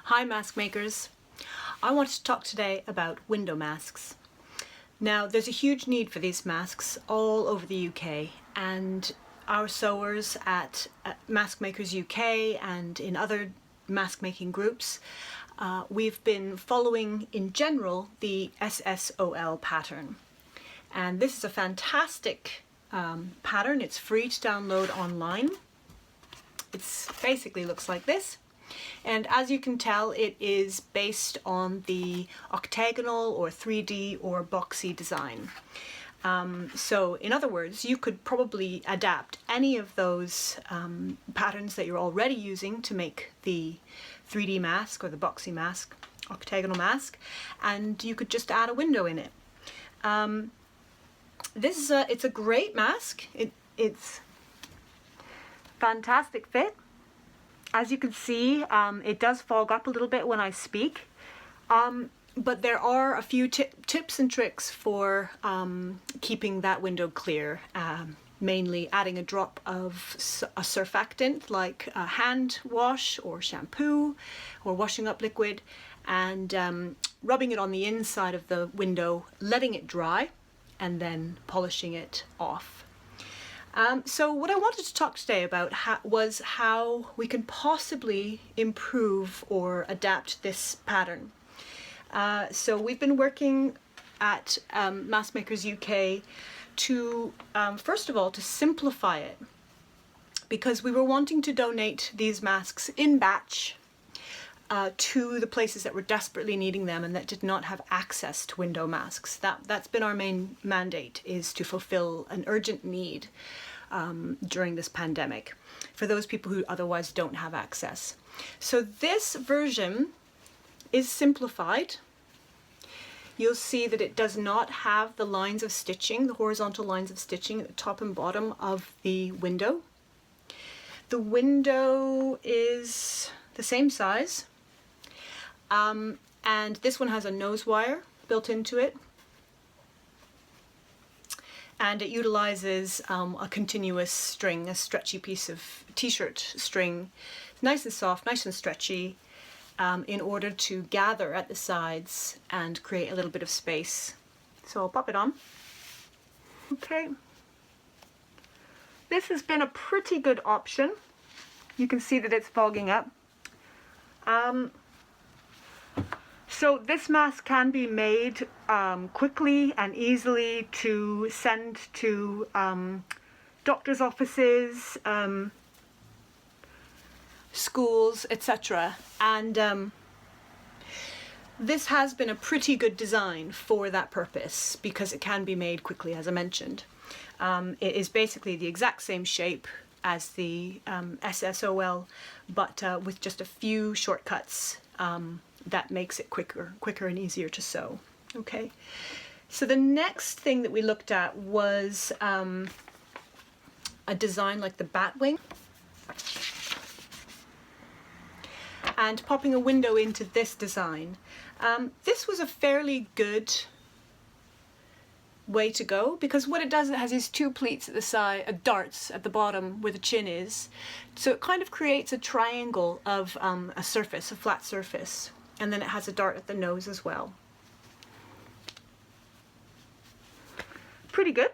Hi mask makers. I want to talk today about window masks. Now there's a huge need for these masks all over the UK, and our sewers at Mask Makers UK and in other mask making groups, we've been following in general the SSOL pattern. And this is a fantastic pattern. It's free to download online. It basically looks like this. And as you can tell, it is based on the octagonal or 3D or boxy design. So in other words, you could probably adapt any of those patterns that you're already using to make the 3D mask or the boxy mask, octagonal mask, and you could just add a window in it. It's a great mask. It's fantastic fit. As you can see, it does fog up a little bit when I speak, but there are a few tips and tricks for keeping that window clear, mainly adding a drop of a surfactant like a hand wash or shampoo or washing up liquid, and rubbing it on the inside of the window, letting it dry, and then polishing it off. So what I wanted to talk today about was how we can possibly improve or adapt this pattern. So we've been working at Mask Makers UK to, first of all, to simplify it, because we were wanting to donate these masks in batch to the places that were desperately needing them and that did not have access to window masks. That's been our main mandate, is to fulfill an urgent need during this pandemic for those people who otherwise don't have access. So this version is simplified. You'll see that it does not have the lines of stitching, the horizontal lines of stitching at the top and bottom of the window. The window is the same size, and this one has a nose wire built into it. And it utilizes a continuous string, a stretchy piece of t-shirt string, nice and soft, nice and stretchy, in order to gather at the sides and create a little bit of space. So I'll pop it on. Okay. This has been a pretty good option. You can see that it's fogging up. So this mask can be made quickly and easily to send to doctors' offices, schools, etc. And this has been a pretty good design for that purpose because it can be made quickly, as I mentioned. It is basically the exact same shape as the SSOL, but with just a few shortcuts that makes it quicker and easier to sew. Okay, so the next thing that we looked at was a design like the Batwing, and popping a window into this design. This was a fairly good way to go, because what it does, it has these two pleats at the side, darts at the bottom where the chin is, so it kind of creates a triangle of a surface, a flat surface, and then it has a dart at the nose as well. Pretty good.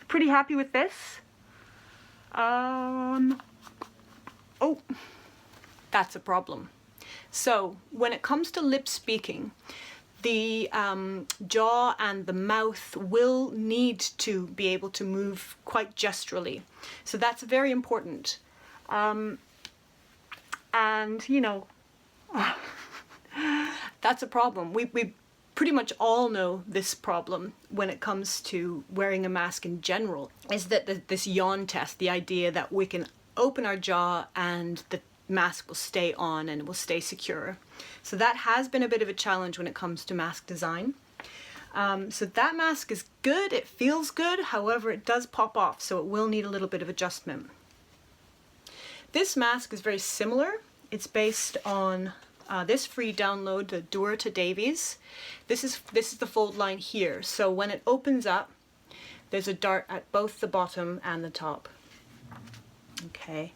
Pretty happy with this. Oh, that's a problem. So when it comes to lip speaking, the jaw and the mouth will need to be able to move quite gesturally. So that's very important. And, you know, that's a problem. We pretty much all know this problem when it comes to wearing a mask in general, is that this yawn test, the idea that we can open our jaw and the mask will stay on and it will stay secure. So that has been a bit of a challenge when it comes to mask design. So that mask is good, it feels good, however it does pop off, so it will need a little bit of adjustment. This mask is very similar. It's based on this free download, the Dura to Davies. This is the fold line here, so when it opens up, there's a dart at both the bottom and the top. Okay,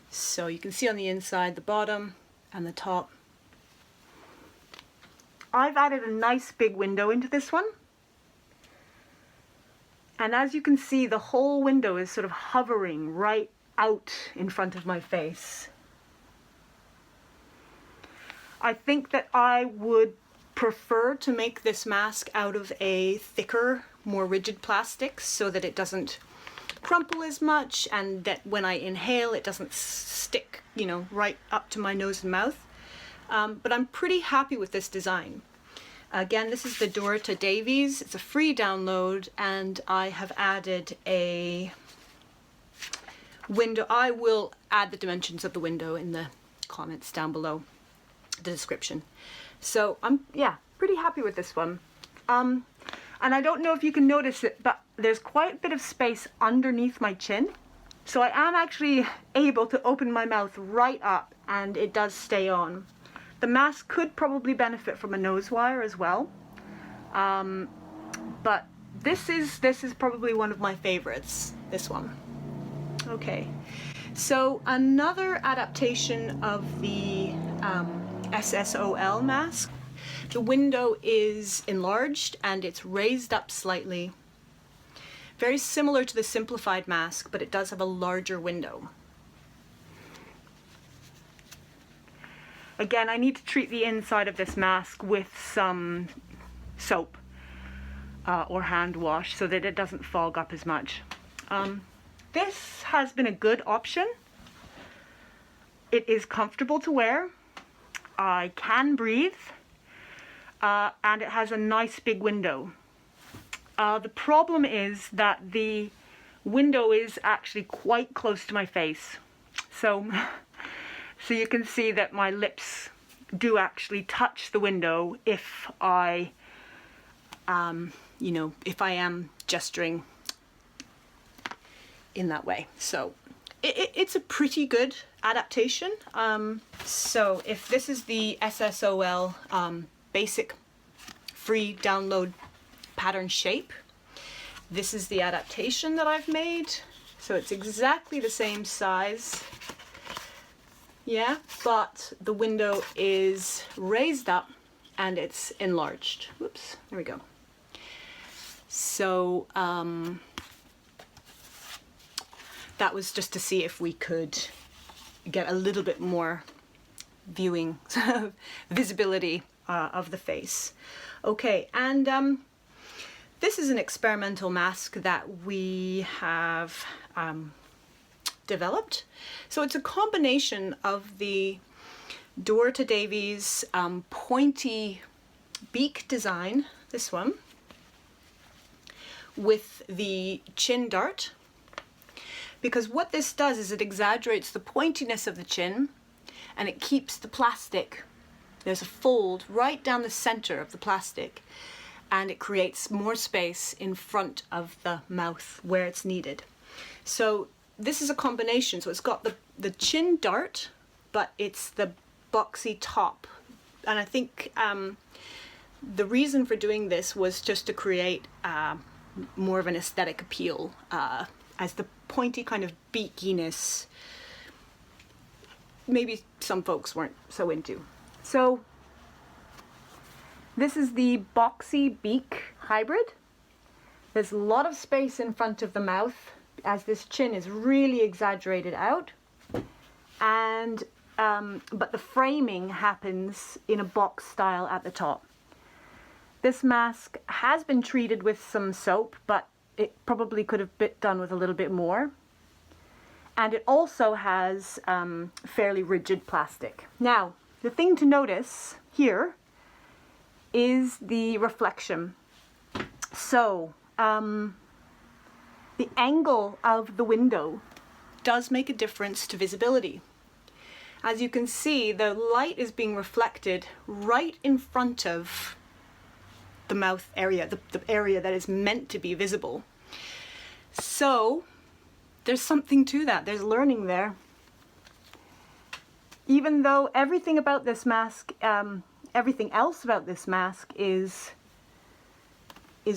so you can see on the inside, the bottom and the top. I've added a nice big window into this one. And as you can see, the whole window is sort of hovering right out in front of my face. I think that I would prefer to make this mask out of a thicker, more rigid plastic so that it doesn't crumple as much and that when I inhale it doesn't stick, you know, right up to my nose and mouth. But I'm pretty happy with this design. Again, this is the Dorota Davies. It's a free download and I have added a window. I will add the dimensions of the window in the comments down below, the description. So I'm, yeah, pretty happy with this one. And I don't know if you can notice it, but there's quite a bit of space underneath my chin. So I am actually able to open my mouth right up and it does stay on. The mask could probably benefit from a nose wire as well. But this is probably one of my favorites, this one. Okay, so another adaptation of the SSOL mask. The window is enlarged and it's raised up slightly. Very similar to the simplified mask, but it does have a larger window. Again, I need to treat the inside of this mask with some soap or hand wash so that it doesn't fog up as much. This has been a good option. It is comfortable to wear. I can breathe. And it has a nice big window. The problem is that the window is actually quite close to my face. So you can see that my lips do actually touch the window if I, you know, if I am gesturing in that way. So it's a pretty good adaptation. So if this is the SSOL basic free download pattern shape, this is the adaptation that I've made. So it's exactly the same size. Yeah, but the window is raised up and it's enlarged. Whoops, there we go. So that was just to see if we could get a little bit more viewing visibility of the face. Okay, and this is an experimental mask that we have developed. So it's a combination of the Dorota Davies pointy beak design, this one, with the chin dart. Because what this does is it exaggerates the pointiness of the chin and it keeps the plastic. There's a fold right down the center of the plastic and it creates more space in front of the mouth where it's needed. So this is a combination. So it's got the chin dart, but it's the boxy top. And I think the reason for doing this was just to create more of an aesthetic appeal, as the pointy kind of beakiness maybe some folks weren't so into. So this is the boxy beak hybrid. There's a lot of space in front of the mouth as this chin is really exaggerated out, and but the framing happens in a box style at the top. This mask has been treated with some soap, but it probably could have been done with a little bit more. And it also has fairly rigid plastic. Now, the thing to notice here is the reflection. So, the angle of the window does make a difference to visibility. As you can see, the light is being reflected right in front of the mouth area, the area that is meant to be visible. So, there's something to that. There's learning there. Even though everything about this mask, everything else about this mask is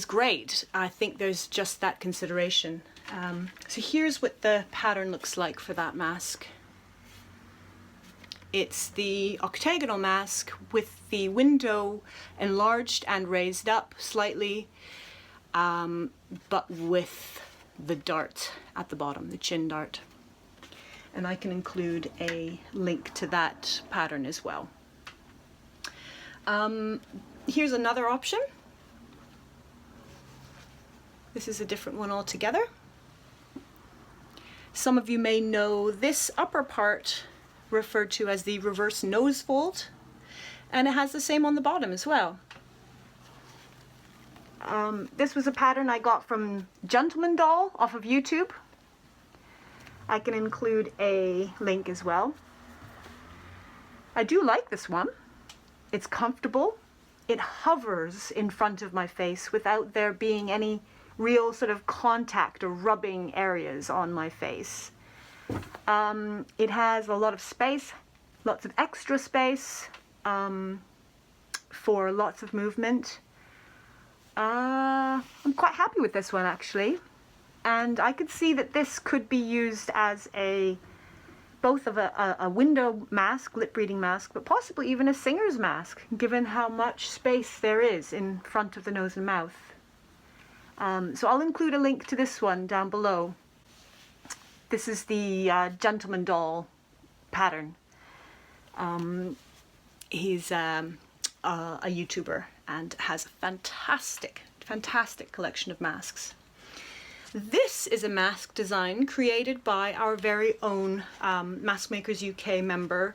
great, I think there's just that consideration. So here's what the pattern looks like for that mask. It's the octagonal mask with the window enlarged and raised up slightly, but with the dart at the bottom, the chin dart. And I can include a link to that pattern as well. Here's another option. This is a different one altogether. Some of you may know this upper part referred to as the reverse nose fold, and it has the same on the bottom as well. This was a pattern I got from Gentleman Doll off of YouTube. I can include a link as well. I do like this one. It's comfortable. It hovers in front of my face without there being any real sort of contact or rubbing areas on my face. It has a lot of space, lots of extra space for lots of movement. I'm quite happy with this one actually, and I could see that this could be used as both of a window mask, lip reading mask, but possibly even a singer's mask, given how much space there is in front of the nose and mouth. So I'll include a link to this one down below. This is the Gentleman Doll pattern. He's a YouTuber and has a fantastic collection of masks. This is a mask design created by our very own Mask Makers UK member,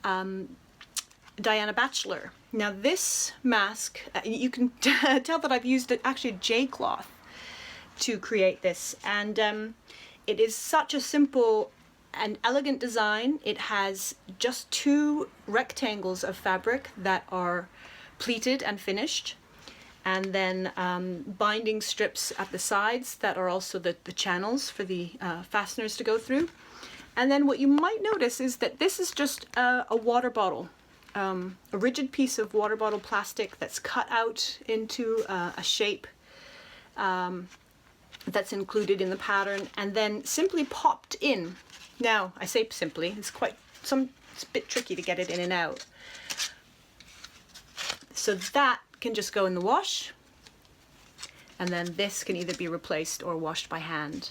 Diana Batchelor. Now this mask, you can tell that I've used actually a J-cloth to create this, and it is such a simple and elegant design. It has just 2 rectangles of fabric that are pleated and finished, and then binding strips at the sides that are also the channels for the fasteners to go through. And then what you might notice is that this is just a water bottle, a rigid piece of water bottle plastic that's cut out into a shape that's included in the pattern, and then simply popped in. Now, I say simply, it's a bit tricky to get it in and out. So that can just go in the wash, and then this can either be replaced or washed by hand.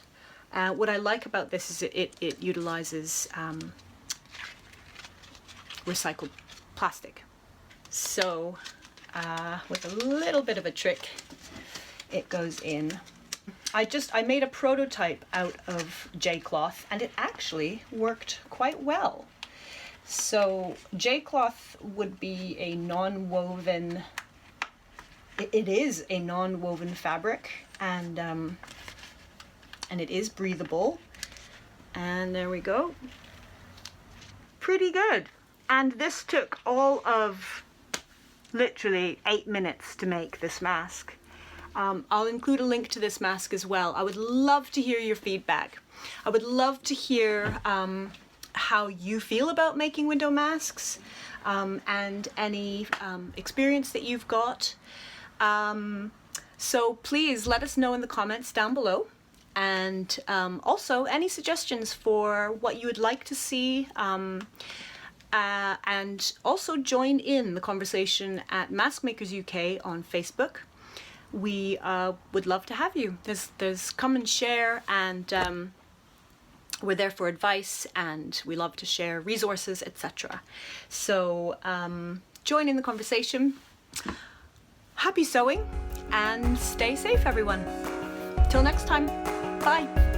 What I like about this is it utilizes recycled plastic. So with a little bit of a trick, it goes in. I made a prototype out of J-cloth, and it actually worked quite well. So J-cloth would be a non-woven, it is a non-woven fabric, and it is breathable. And there we go. Pretty good. And this took all of literally 8 minutes to make this mask. I'll include a link to this mask as well. I would love to hear your feedback. I would love to hear how you feel about making window masks, and any experience that you've got. So please let us know in the comments down below, and also any suggestions for what you would like to see, and also join in the conversation at Mask Makers UK on Facebook. We would love to have you. There's come and share, and we're there for advice, and we love to share resources, etc. So join in the conversation. Happy sewing, and stay safe, everyone. Till next time, bye.